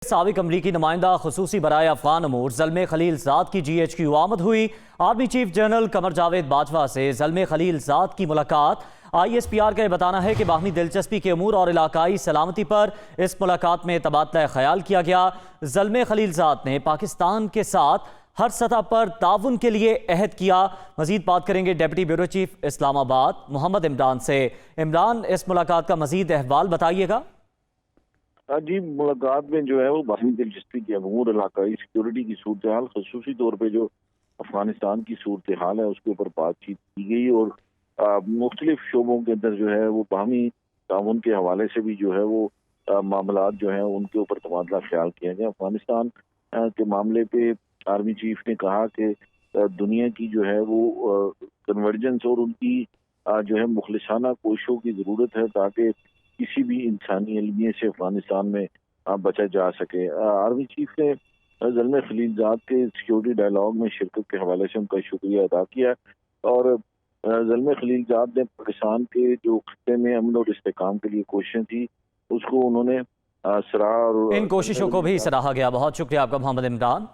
سابق امریکی نمائندہ خصوصی برائے افغان امور زلمے خلیل زاد کی GHQ آمد ہوئی۔ Army chief general Qamar Javed Bajwa سے زلمے خلیل زاد کی ملاقات۔ ISPR کا یہ بتانا ہے کہ باہمی دلچسپی کے امور اور علاقائی سلامتی پر اس ملاقات میں تبادلہ خیال کیا گیا۔ زلمے خلیل زاد نے پاکستان کے ساتھ ہر سطح پر تعاون کے لیے عہد کیا۔ مزید بات کریں گے ڈیپٹی بیورو چیف اسلام آباد محمد عمران سے۔ عمران، اس ملاقات کا مزید احوال بتائیے گا۔ جی، ملاقات میں جو ہے وہ باہمی دلچسپی کے امور، علاقائی سیکیورٹی کی صورتحال، خصوصی طور پہ جو افغانستان کی صورتحال ہے اس کے اوپر بات چیت کی گئی، اور مختلف شعبوں کے اندر جو ہے وہ باہمی تعاون کے حوالے سے بھی جو ہے وہ معاملات جو ہیں ان کے اوپر تبادلہ خیال کیا گیا۔ افغانستان کے معاملے پہ آرمی چیف نے کہا کہ دنیا کی جو ہے وہ کنورجنس اور ان کی جو ہے مخلصانہ کوششوں کی ضرورت ہے تاکہ کسی بھی انسانی المیے سے افغانستان میں بچا جا سکے۔ آرمی چیف نے زلمے خلیل زاد کے سیکیورٹی ڈائیلاگ میں شرکت کے حوالے سے ان کا شکریہ ادا کیا، اور زلمے خلیل زاد نے پاکستان کے جو خطے میں امن اور استحکام کے لیے کوششیں تھی اس کو انہوں نے سراہا، اور ان کوششوں کو بھی سراہا گیا۔ بہت شکریہ آپ کا محمد عمران۔